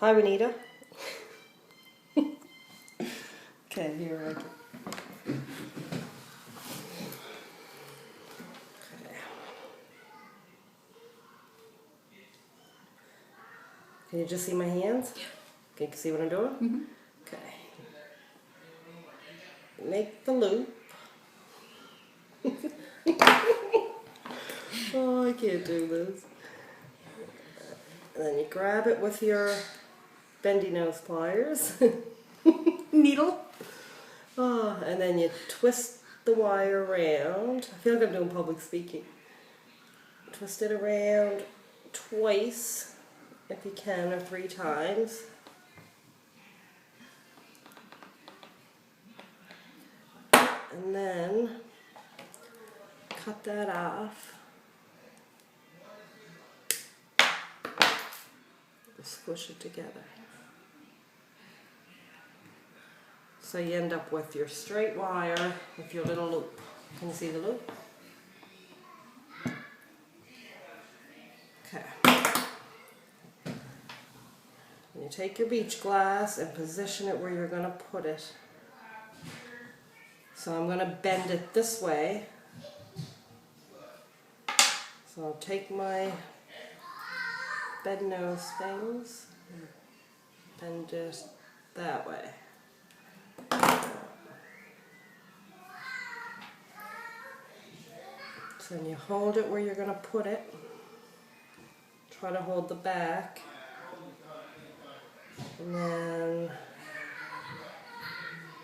Hi, Renita. Okay, here I go. Can you just see my hands? Yeah. Can you see what I'm doing? Mm-hmm. Okay. Make the loop. Oh, I can't do this. And then you grab it with your bendy nose pliers. Needle. Oh, and then you twist the wire around. I feel like I'm doing public speaking. Twist it around twice, if you can, or 3 times. And then cut that off. Squish it together. So you end up with your straight wire with your little loop. Can you see the loop? Okay. And you take your beach glass and position it where you're going to put it. So I'm going to bend it this way. So I'll take my bend nose things and bend it that way. So then you hold it where you're going to put it. Try to hold the back. And then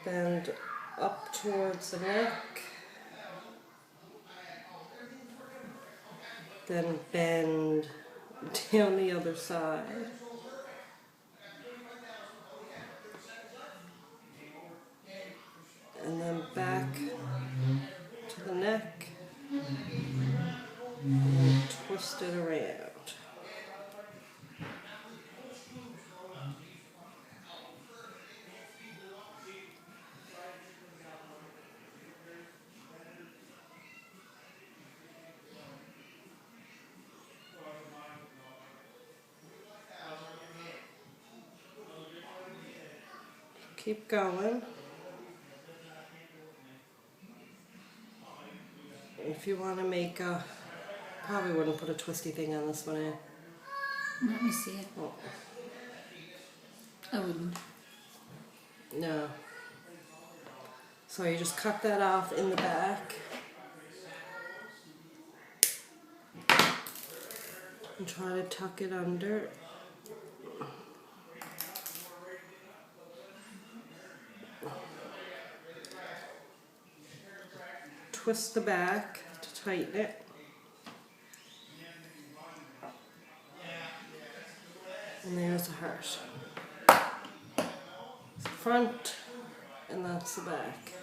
bend up towards the neck. Then bend down the other side. And then back to the neck. And twist it around. Keep going. If you want to make a, probably wouldn't put a twisty thing on this one, eh? Let me see it. Oh, I wouldn't. no. So you just cut that off in the back. And try to tuck it under. Twist the back to tighten it. And there's the heart. It's the front, and that's the back.